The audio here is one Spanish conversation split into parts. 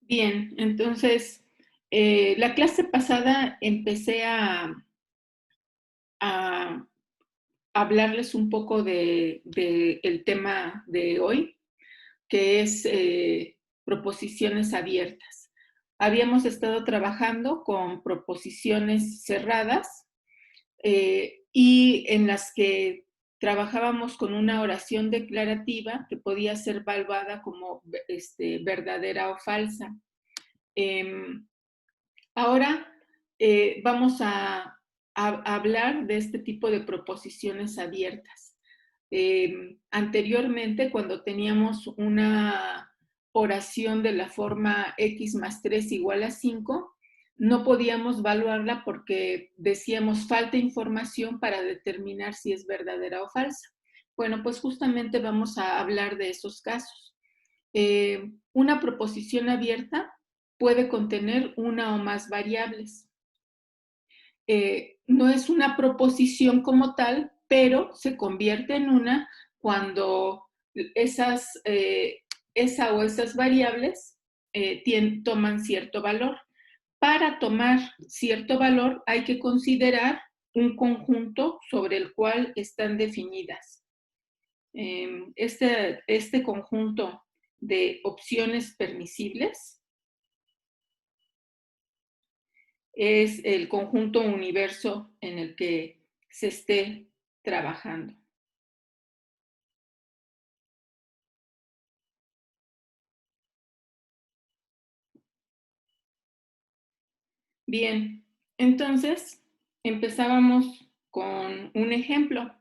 Bien, entonces, la clase pasada empecé a hablarles un poco de el tema de hoy, que es proposiciones abiertas. Habíamos estado trabajando con proposiciones cerradas y en las que trabajábamos con una oración declarativa que podía ser evaluada como verdadera o falsa. Em, Ahora vamos a hablar de este tipo de proposiciones abiertas. Anteriormente, cuando teníamos una oración de la forma x más 3 igual a 5, no podíamos evaluarla porque decíamos falta información para determinar si es verdadera o falsa. Bueno, pues justamente vamos a hablar de esos casos. Una proposición abierta puede contener una o más variables. No es una proposición como tal, pero se convierte en una cuando esa o esas variables toman cierto valor. Para tomar cierto valor hay que considerar un conjunto sobre el cual están definidas. Este conjunto de opciones permisibles es el conjunto universo en el que se esté trabajando. Bien, entonces empezábamos con un ejemplo.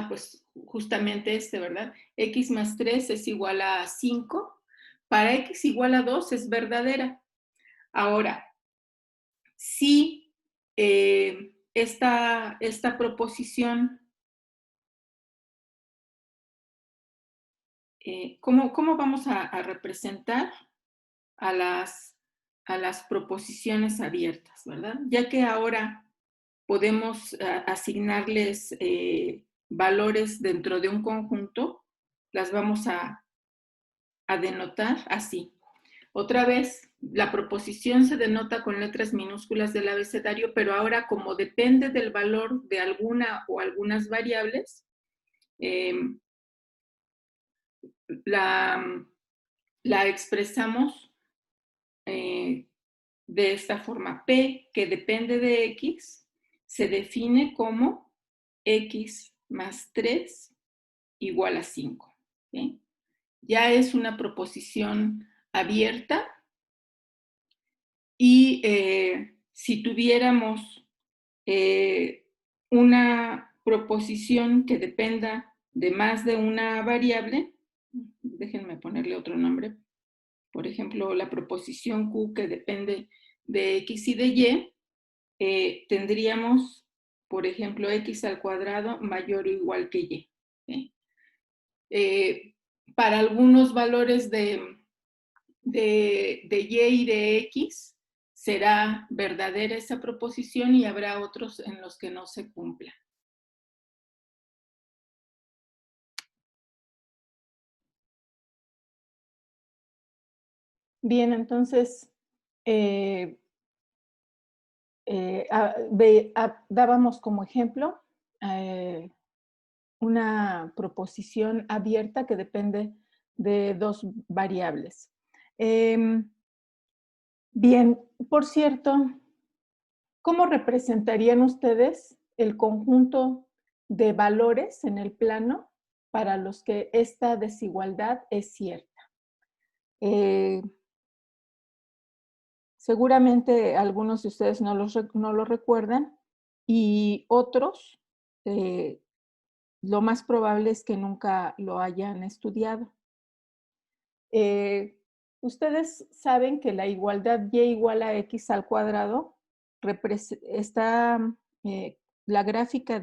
Pues justamente ¿verdad? X más 3 es igual a 5. Para X igual a 2 es verdadera. Ahora, si esta proposición, ¿cómo vamos a representar a las proposiciones abiertas, ¿verdad? Ya que ahora podemos asignarles valores dentro de un conjunto, las vamos a denotar así. Otra vez, la proposición se denota con letras minúsculas del abecedario, pero ahora como depende del valor de alguna o algunas variables, eh, la, la expresamos de esta forma. P, que depende de X, se define como X más 3 igual a 5. ¿Sí? Ya es una proposición abierta y si tuviéramos una proposición que dependa de más de una variable, déjenme ponerle otro nombre, por ejemplo, la proposición Q que depende de X y de Y, tendríamos, por ejemplo, X al cuadrado mayor o igual que Y. ¿Sí? Para algunos valores de Y y de X será verdadera esa proposición y habrá otros en los que no se cumpla. Bien, entonces dábamos como ejemplo una proposición abierta que depende de dos variables. Bien, por cierto, ¿cómo representarían ustedes el conjunto de valores en el plano para los que esta desigualdad es cierta? Seguramente algunos de ustedes no lo recuerdan y otros, lo más probable es que nunca lo hayan estudiado. Ustedes saben que la igualdad y igual a x al cuadrado está, la gráfica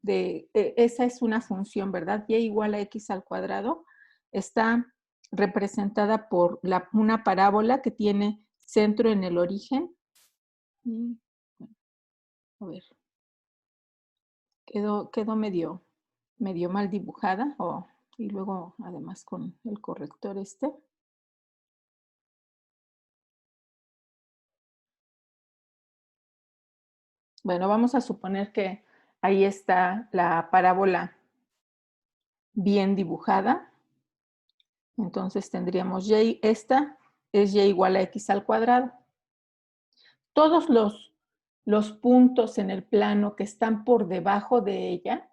esa es una función, ¿verdad? Y igual a x al cuadrado está representada por una parábola que tiene centro en el origen. A ver, quedó medio mal dibujada, y luego además con el corrector Bueno, vamos a suponer que ahí está la parábola bien dibujada. Entonces tendríamos y, esta es y igual a x al cuadrado. Todos los puntos en el plano que están por debajo de ella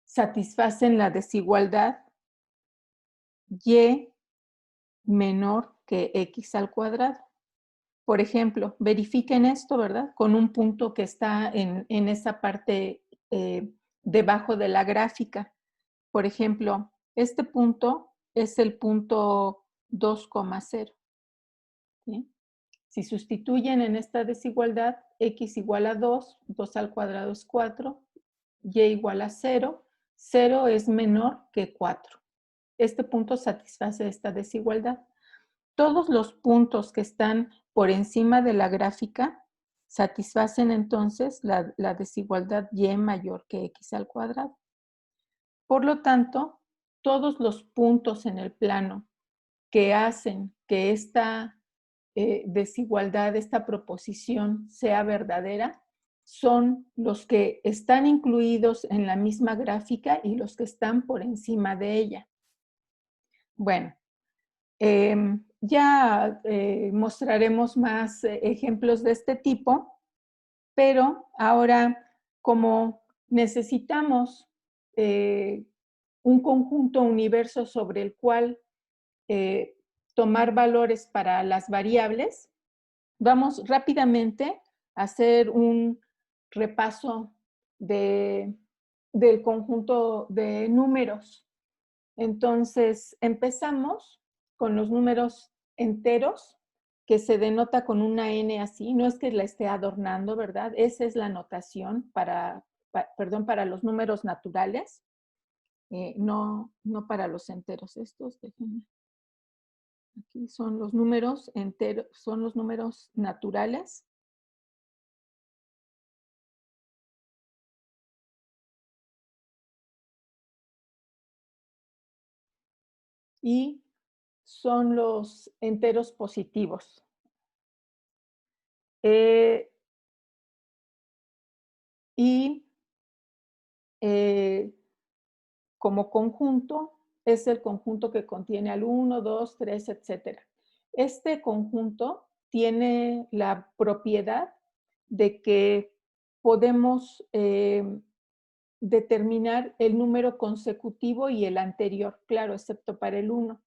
satisfacen la desigualdad y menor que x al cuadrado. Por ejemplo, verifiquen esto, ¿verdad? Con un punto que está en esa parte debajo de la gráfica. Por ejemplo, este punto es el punto 2,0. ¿Sí? Si sustituyen en esta desigualdad, x igual a 2, 2 al cuadrado es 4, y igual a 0, 0 es menor que 4. Este punto satisface esta desigualdad. Todos los puntos que están por encima de la gráfica satisfacen entonces la desigualdad y mayor que x al cuadrado. Por lo tanto, todos los puntos en el plano que hacen que esta desigualdad, esta proposición sea verdadera, son los que están incluidos en la misma gráfica y los que están por encima de ella. Bueno, ya mostraremos más ejemplos de este tipo, pero ahora como necesitamos un conjunto universo sobre el cual tomar valores para las variables, vamos rápidamente a hacer un repaso del conjunto de números. Entonces, empezamos con los números enteros, que se denota con una N así. No es que la esté adornando, ¿verdad? Esa es la notación para los números naturales, no para los enteros. Estos, déjenme. Aquí son los números enteros, son los números naturales. Y son los enteros positivos. Y como conjunto es el conjunto que contiene al 1, 2, 3, etc. Este conjunto tiene la propiedad de que podemos determinar el número consecutivo y el anterior, claro, excepto para el 1.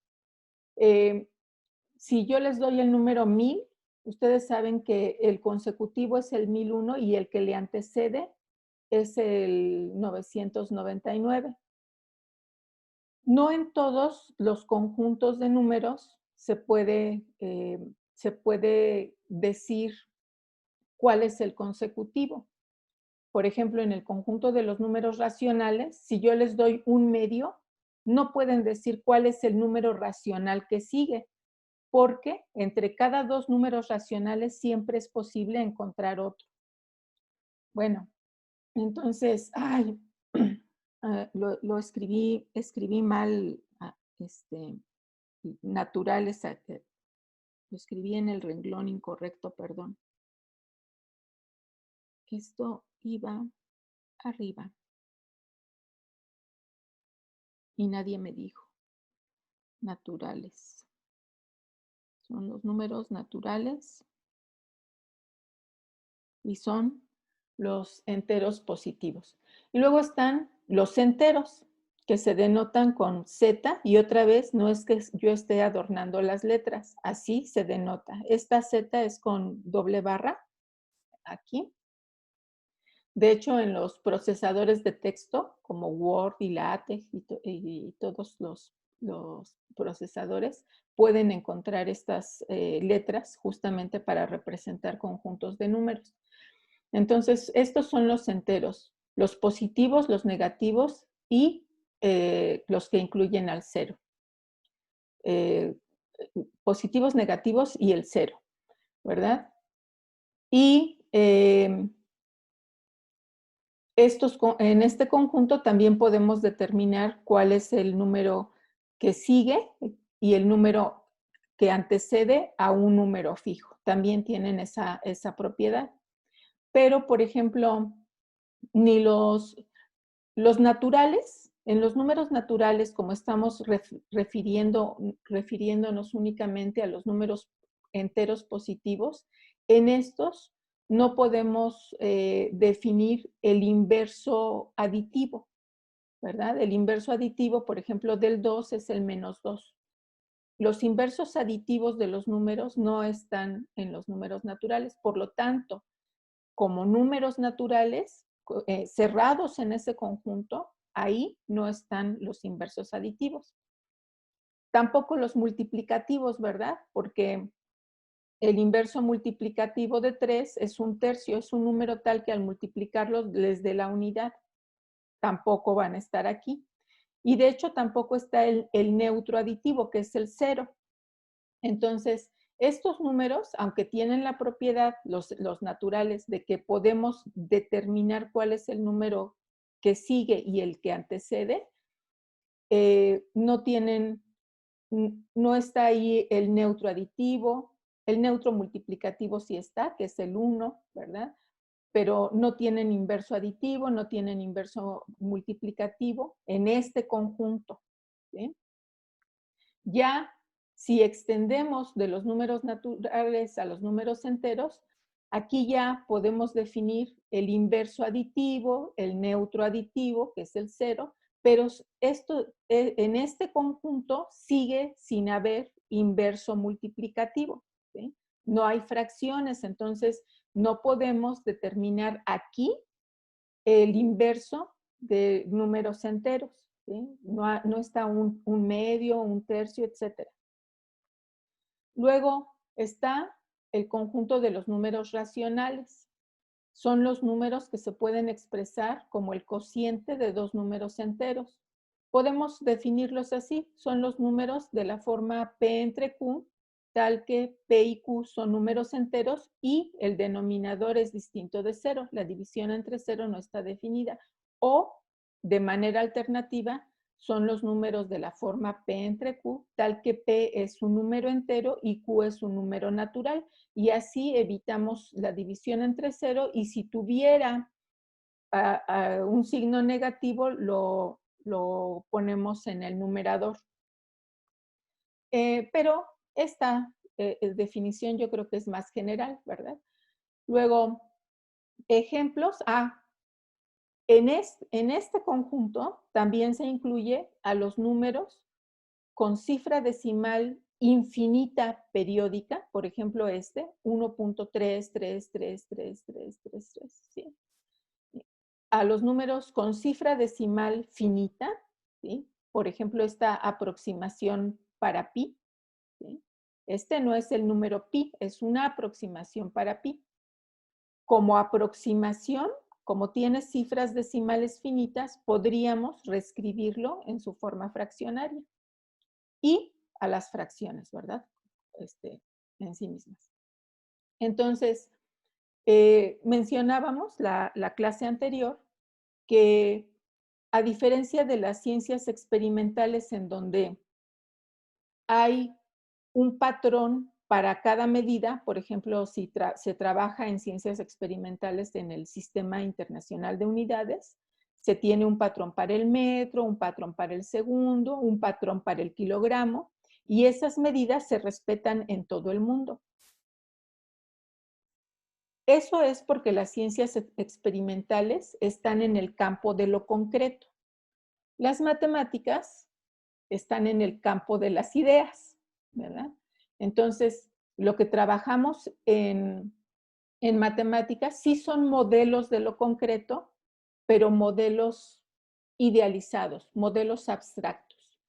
Si yo les doy el número 1000, ustedes saben que el consecutivo es el 1001 y el que le antecede es el 999. No en todos los conjuntos de números se puede decir cuál es el consecutivo. Por ejemplo, en el conjunto de los números racionales, si yo les doy un medio, no pueden decir cuál es el número racional que sigue, porque entre cada dos números racionales siempre es posible encontrar otro. Bueno, entonces, lo escribí mal, naturales, lo escribí en el renglón incorrecto, perdón. Esto iba arriba y nadie me dijo. Naturales. Son los números naturales y son los enteros positivos. Y luego están los enteros, que se denotan con Z, y otra vez no es que yo esté adornando las letras, así se denota. Esta Z es con doble barra, aquí. De hecho, en los procesadores de texto, como Word y LaTeX y todos los procesadores, pueden encontrar estas letras justamente para representar conjuntos de números. Entonces, estos son los enteros, los positivos, los negativos y los que incluyen al cero. Positivos, negativos y el cero, ¿verdad? Y en este conjunto también podemos determinar cuál es el número que sigue y el número que antecede a un número fijo. También tienen esa propiedad. pero, por ejemplo, ni los naturales, en los números naturales, como estamos refiriéndonos únicamente a los números enteros positivos, en estos no podemos definir el inverso aditivo, ¿verdad? El inverso aditivo, por ejemplo, del 2 es el -2. Los inversos aditivos de los números no están en los números naturales, por lo tanto, como números naturales cerrados en ese conjunto, ahí no están los inversos aditivos. Tampoco los multiplicativos, ¿verdad? Porque el inverso multiplicativo de 3 es 1/3, es un número tal que al multiplicarlos les dé la unidad. Tampoco van a estar aquí. Y de hecho tampoco está el neutro aditivo, que es el 0. Entonces, estos números, aunque tienen la propiedad, los naturales, de que podemos determinar cuál es el número que sigue y el que antecede, no tienen, no está ahí el neutro aditivo, el neutro multiplicativo sí está, que es el 1, ¿verdad? Pero no tienen inverso aditivo, no tienen inverso multiplicativo en este conjunto, ¿sí? Ya si extendemos de los números naturales a los números enteros, aquí ya podemos definir el inverso aditivo, el neutro aditivo, que es el 0, pero esto, en este conjunto sigue sin haber inverso multiplicativo, ¿sí? No hay fracciones, entonces no podemos determinar aquí el inverso de números enteros, ¿sí? No está un medio, un tercio, etc. Luego está el conjunto de los números racionales. Son los números que se pueden expresar como el cociente de dos números enteros. Podemos definirlos así. Son los números de la forma P entre Q, tal que P y Q son números enteros y el denominador es distinto de 0. La división entre 0 no está definida. O, de manera alternativa, son los números de la forma P entre Q, tal que P es un número entero y Q es un número natural. Y así evitamos la división entre 0 y si tuviera un signo negativo lo ponemos en el numerador. Pero esta definición yo creo que es más general, ¿verdad? Luego, ejemplos. En este conjunto también se incluye a los números con cifra decimal infinita periódica, por ejemplo 1.3333333, ¿sí? A los números con cifra decimal finita, ¿sí? Por ejemplo esta aproximación para pi, ¿sí? Este no es el número pi, es una aproximación para pi. Como aproximación, como tiene cifras decimales finitas, podríamos reescribirlo en su forma fraccionaria. Y a las fracciones, ¿verdad? En sí mismas. Entonces, mencionábamos la clase anterior que a diferencia de las ciencias experimentales en donde hay un patrón para cada medida, por ejemplo, si se trabaja en ciencias experimentales en el Sistema Internacional de Unidades, se tiene un patrón para el metro, un patrón para el segundo, un patrón para el kilogramo, y esas medidas se respetan en todo el mundo. Eso es porque las ciencias experimentales están en el campo de lo concreto. Las matemáticas están en el campo de las ideas, ¿verdad? Entonces, lo que trabajamos en matemáticas sí son modelos de lo concreto, pero modelos idealizados, modelos abstractos.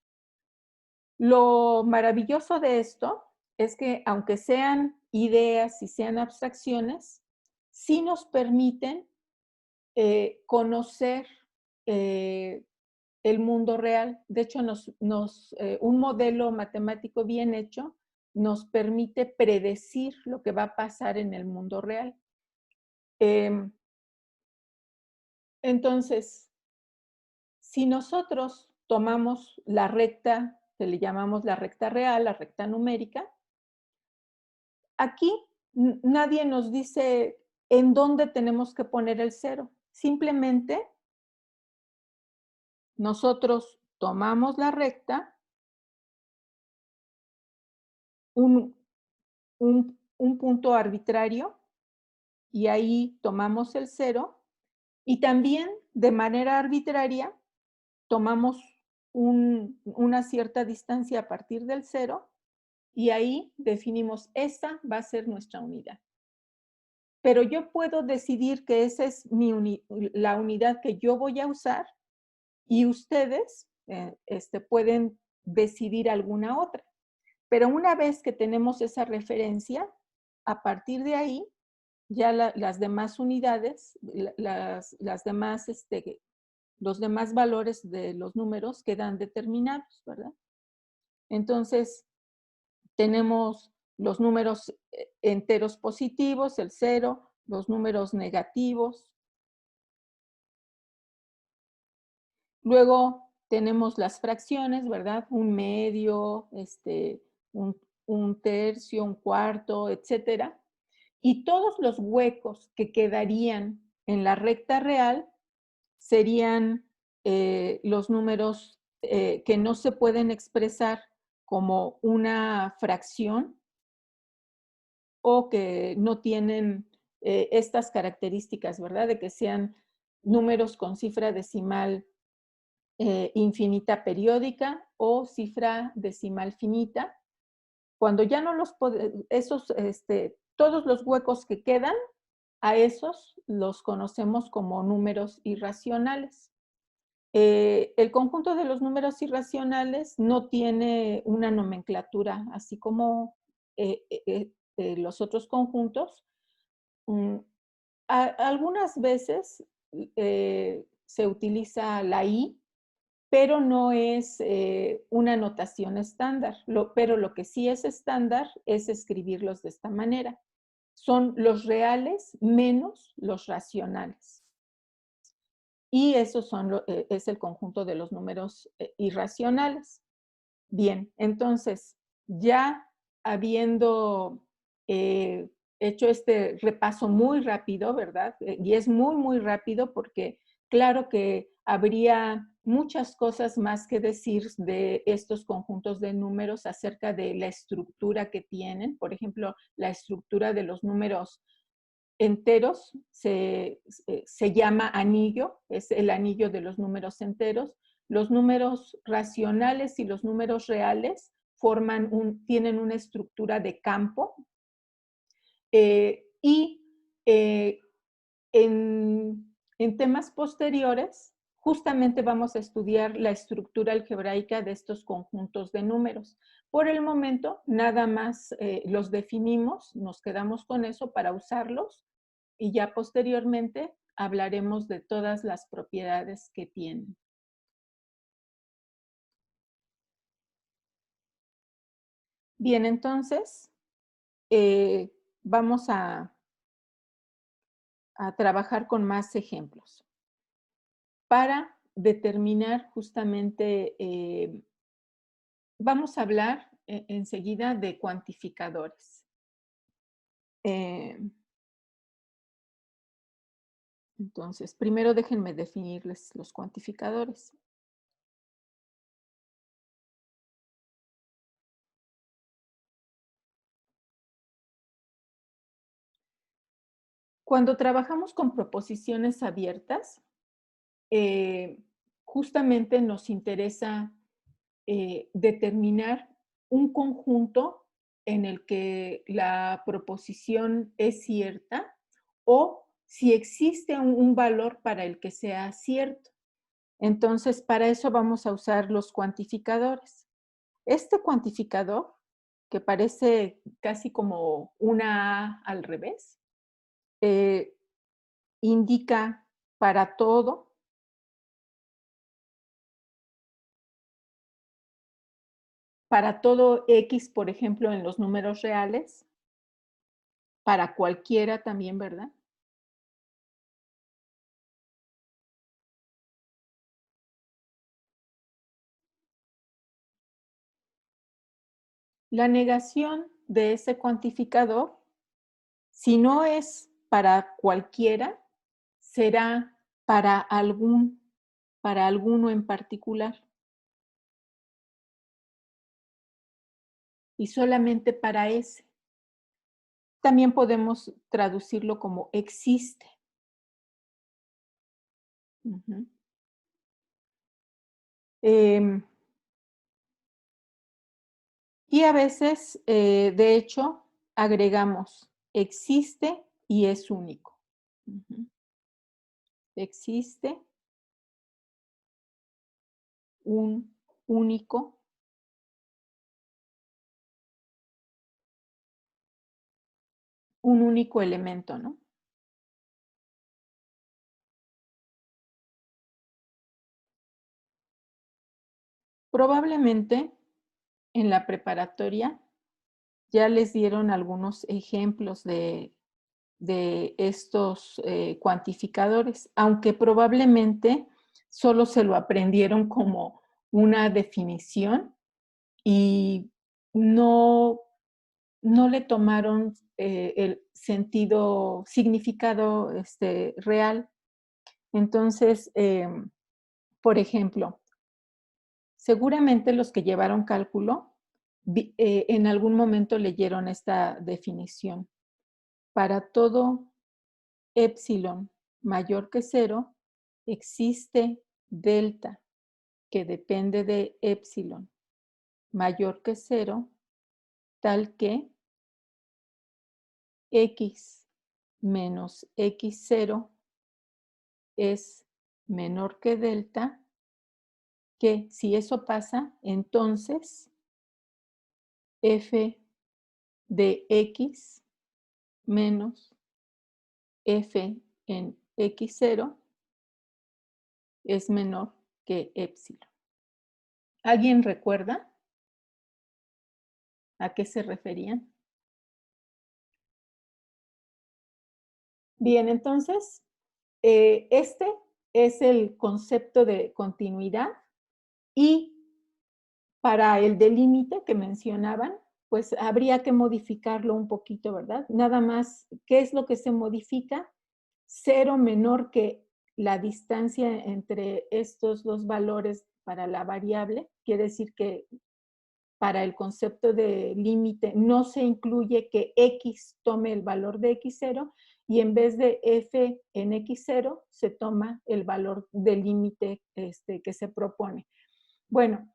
Lo maravilloso de esto es que aunque sean ideas y sean abstracciones, sí nos permiten conocer el mundo real. De hecho, un modelo matemático bien hecho nos permite predecir lo que va a pasar en el mundo real. Entonces, si nosotros tomamos la recta, que le llamamos la recta real, la recta numérica, aquí nadie nos dice ¿En dónde tenemos que poner el 0? Simplemente nosotros tomamos la recta, un, un punto arbitrario, y ahí tomamos el 0, y también de manera arbitraria tomamos una cierta distancia a partir del 0, y ahí definimos, esta va a ser nuestra unidad. Pero yo puedo decidir que esa es la unidad que yo voy a usar, y ustedes pueden decidir alguna otra. Pero una vez que tenemos esa referencia, a partir de ahí, ya las demás unidades, las demás, los demás valores de los números quedan determinados, ¿verdad? Entonces, tenemos los números enteros positivos, el 0, los números negativos. Luego tenemos las fracciones, ¿verdad? Un medio, un tercio, un cuarto, etcétera. Y todos los huecos que quedarían en la recta real serían los números que no se pueden expresar como una fracción o que no tienen estas características, ¿verdad? De que sean números con cifra decimal infinita periódica o cifra decimal finita. Cuando ya no los todos los huecos que quedan, a esos los conocemos como números irracionales. El conjunto de los números irracionales no tiene una nomenclatura, así como los otros conjuntos. Mm, algunas veces se utiliza la I, pero no es una notación estándar. Pero lo que sí es estándar es escribirlos de esta manera. Son los reales menos los racionales. Y esos es el conjunto de los números irracionales. Bien, entonces, ya habiendo hecho este repaso muy rápido, ¿verdad? Y es muy, muy rápido porque claro que habría muchas cosas más que decir de estos conjuntos de números acerca de la estructura que tienen. Por ejemplo, la estructura de los números enteros se llama anillo, es el anillo de los números enteros. Los números racionales y los números reales tienen una estructura de campo y en temas posteriores justamente vamos a estudiar la estructura algebraica de estos conjuntos de números. Por el momento, nada más los definimos, nos quedamos con eso para usarlos y ya posteriormente hablaremos de todas las propiedades que tienen. Bien, entonces, vamos a trabajar con más ejemplos para determinar justamente, vamos a hablar enseguida de cuantificadores. Entonces, primero déjenme definirles los cuantificadores. Cuando trabajamos con proposiciones abiertas, justamente nos interesa determinar un conjunto en el que la proposición es cierta o si existe un valor para el que sea cierto. Entonces, para eso vamos a usar los cuantificadores. Este cuantificador, que parece casi como una A al revés, eh, indica para todo X, por ejemplo, en los números reales, para cualquiera también, ¿verdad? La negación de ese cuantificador, si no es para cualquiera, será para alguno en particular. Y solamente para ese. También podemos traducirlo como existe. Ujú. Em, y a veces, de hecho, agregamos existe y es único. Ujú. Existe un único elemento, ¿no? Probablemente en la preparatoria ya les dieron algunos ejemplos de estos cuantificadores, aunque probablemente solo se lo aprendieron como una definición y no, no le tomaron el sentido, significado real. Entonces, por ejemplo, seguramente los que llevaron cálculo en algún momento leyeron esta definición. Para todo epsilon mayor que cero, existe delta, que depende de epsilon mayor que cero, tal que x menos x0 es menor que delta, que si eso pasa, entonces f de x menos f en x0 es menor que epsilon. ¿Alguien recuerda a qué se referían? Bien, entonces, este es el concepto de continuidad y para el de límite que mencionaban, pues habría que modificarlo un poquito, ¿verdad? Nada más, ¿qué es lo que se modifica? Cero menor que la distancia entre estos dos valores para la variable, quiere decir que para el concepto de límite no se incluye que x tome el valor de x0 y en vez de f en x0 se toma el valor del límite que se propone. Bueno,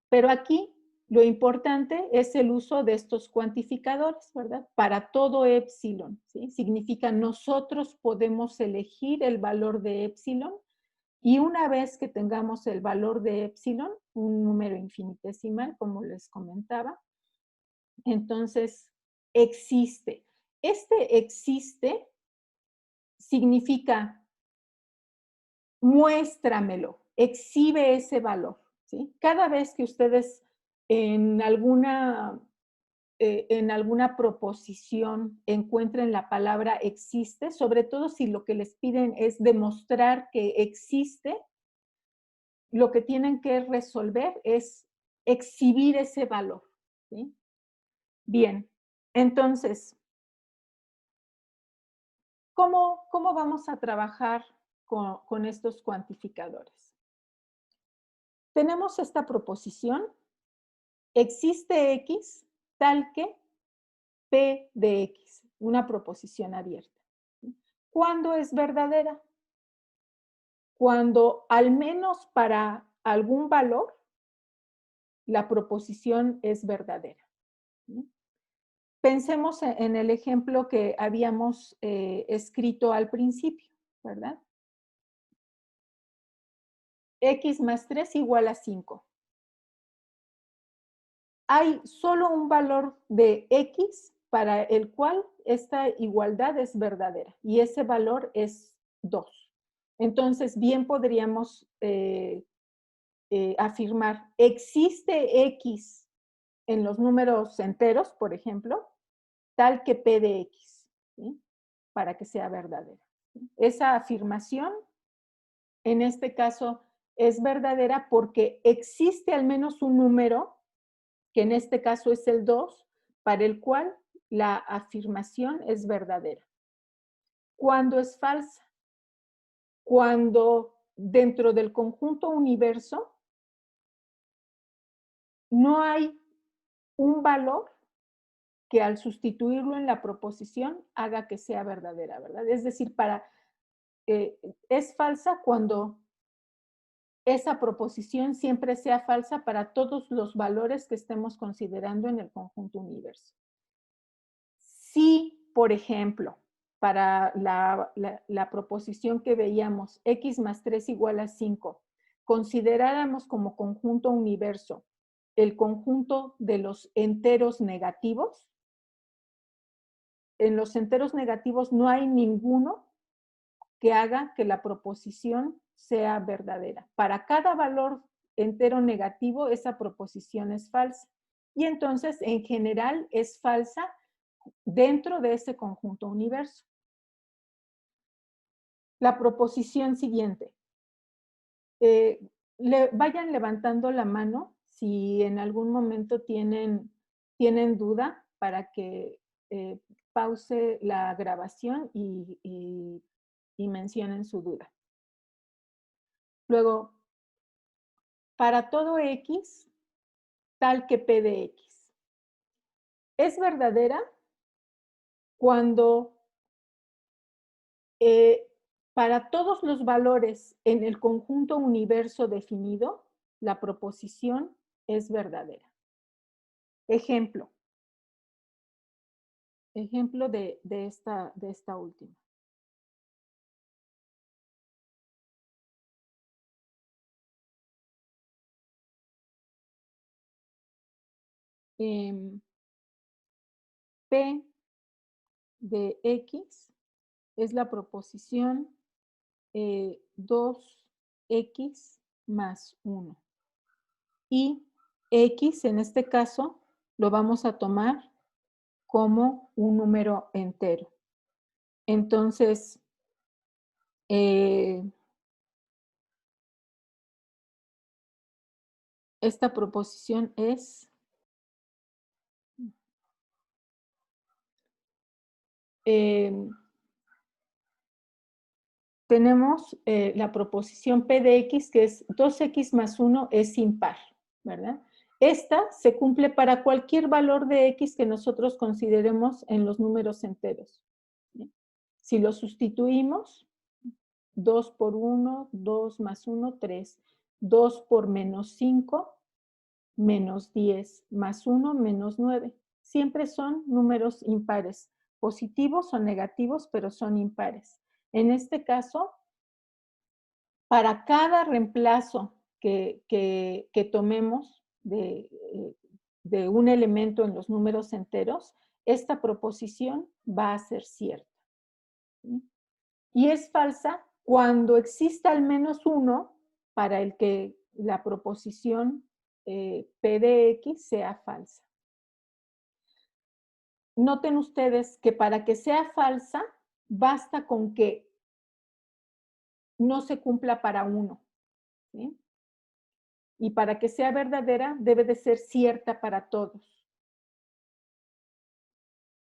pero aquí lo importante es el uso de estos cuantificadores, ¿verdad? Para todo epsilon, ¿sí? Significa nosotros podemos elegir el valor de epsilon y una vez que tengamos el valor de epsilon, un número infinitesimal, como les comentaba, entonces existe. Este existe significa muéstramelo, exhibe ese valor, ¿sí? Cada vez que ustedes en alguna, en alguna proposición encuentren la palabra existe, sobre todo si lo que les piden es demostrar que existe, lo que tienen que resolver es exhibir ese valor, ¿sí? Bien, entonces, ¿cómo vamos a trabajar con estos cuantificadores? Tenemos esta proposición, existe X tal que P de X, una proposición abierta. ¿Cuándo es verdadera? Cuando al menos para algún valor la proposición es verdadera. Pensemos en el ejemplo que habíamos escrito al principio, ¿verdad? X más 3 igual a 5. Hay solo un valor de X para el cual esta igualdad es verdadera y ese valor es 2. Entonces, bien podríamos afirmar, existe X en los números enteros, por ejemplo, tal que P de X, ¿sí? Para que sea verdadera. Esa afirmación, en este caso, es verdadera porque existe al menos un número, que en este caso es el 2, para el cual la afirmación es verdadera. ¿Cuándo es falsa? Cuando dentro del conjunto universo no hay un valor que al sustituirlo en la proposición haga que sea verdadera, ¿verdad? Es decir, es falsa cuando esa proposición siempre sea falsa para todos los valores que estemos considerando en el conjunto universo. Si, por ejemplo, para la proposición que veíamos, x más 3 igual a 5, consideráramos como conjunto universo el conjunto de los enteros negativos, en los enteros negativos no hay ninguno que haga que la proposición sea verdadera. Para cada valor entero negativo, esa proposición es falsa. Y entonces, en general, es falsa dentro de ese conjunto universo. La proposición siguiente. Vayan levantando la mano si en algún momento tienen duda para que pause la grabación y mencionen su duda. Luego, para todo X, tal que P de X. Es verdadera cuando para todos los valores en el conjunto universo definido, la proposición es verdadera. Ejemplo. Ejemplo de esta última. P de X es la proposición 2X más 1. Y X, en este caso, lo vamos a tomar como un número entero. Entonces, esta proposición es tenemos la proposición P de X, que es 2X más 1 es impar, ¿verdad? Esta se cumple para cualquier valor de X que nosotros consideremos en los números enteros. Si lo sustituimos, 2 por 1, 2 más 1, 3. 2 por menos 5, menos 10, más 1, menos 9. Siempre son números impares, positivos o negativos, pero son impares. En este caso, para cada reemplazo que tomemos de un elemento en los números enteros, esta proposición va a ser cierta. ¿Sí? Y es falsa cuando exista al menos uno para el que la proposición P de X sea falsa. Noten ustedes que para que sea falsa, basta con que no se cumpla para uno. ¿Sí? Y para que sea verdadera, debe de ser cierta para todos.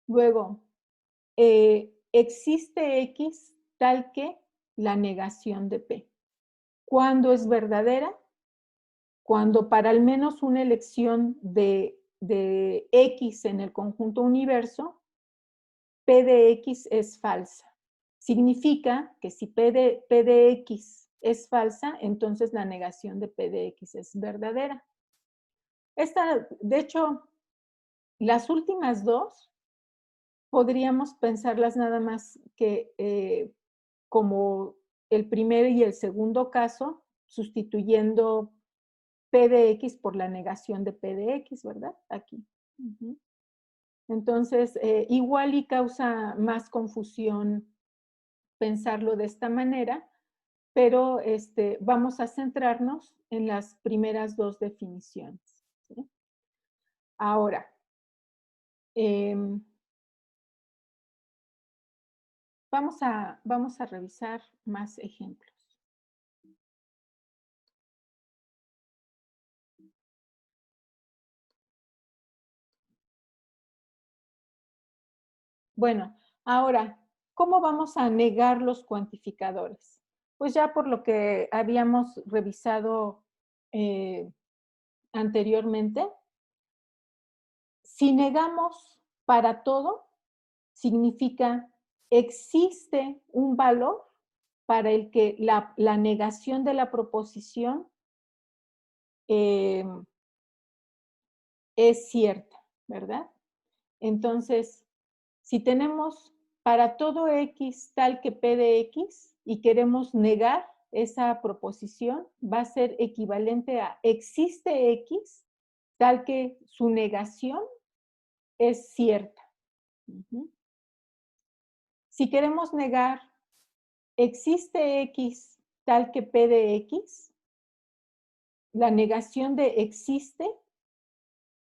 Luego, existe X tal que la negación de P. ¿Cuándo es verdadera? Cuando para al menos una elección de X en el conjunto universo, P de X es falsa. Significa que si P de X es falsa, entonces la negación de P de X es verdadera. De hecho, las últimas dos podríamos pensarlas nada más que como el primer y el segundo caso, sustituyendo P de X por la negación de P de X, ¿verdad? Aquí. Entonces, igual y causa más confusión pensarlo de esta manera, pero vamos a centrarnos en las primeras dos definiciones. ¿Sí? Ahora, vamos a revisar más ejemplos. Bueno, ahora, ¿Cómo vamos a negar los cuantificadores? Pues ya por lo que habíamos revisado anteriormente, si negamos para todo, significa existe un valor para el que la negación de la proposición eh, es cierta, ¿verdad? Entonces, si tenemos para todo X tal que P de X y queremos negar esa proposición, va a ser equivalente a existe X tal que su negación es cierta. Si queremos negar existe X tal que P de X, la negación de existe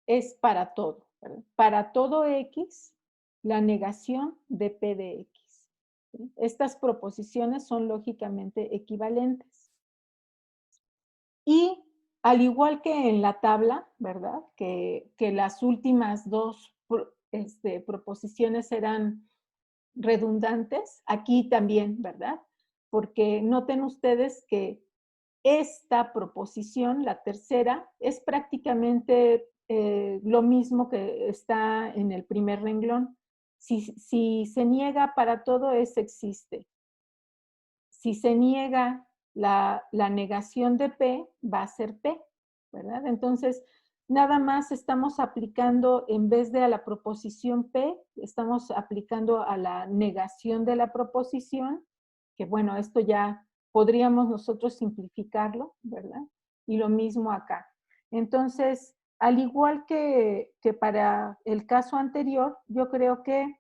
es para todo, ¿verdad? Para todo X, la negación de P de X. ¿Sí? Estas proposiciones son lógicamente equivalentes. Y al igual que en la tabla, ¿verdad? Que las últimas dos proposiciones eran redundantes, aquí también, ¿verdad? Porque noten ustedes que esta proposición, la tercera, es prácticamente lo mismo que está en el primer renglón. Si se niega para todo, es existe. Si se niega la negación de P, va a ser P, ¿verdad? Entonces, nada más estamos aplicando, en vez de a la proposición P, estamos aplicando a la negación de la proposición, que bueno, esto ya podríamos nosotros simplificarlo, ¿verdad? Y lo mismo acá. Entonces, al igual que para el caso anterior, yo creo que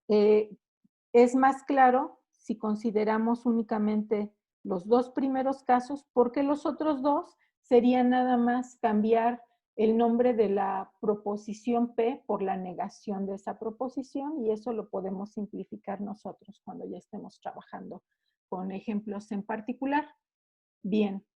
es más claro si consideramos únicamente los dos primeros casos, porque los otros dos serían nada más cambiar el nombre de la proposición P por la negación de esa proposición, y eso lo podemos simplificar nosotros cuando ya estemos trabajando con ejemplos en particular. Bien,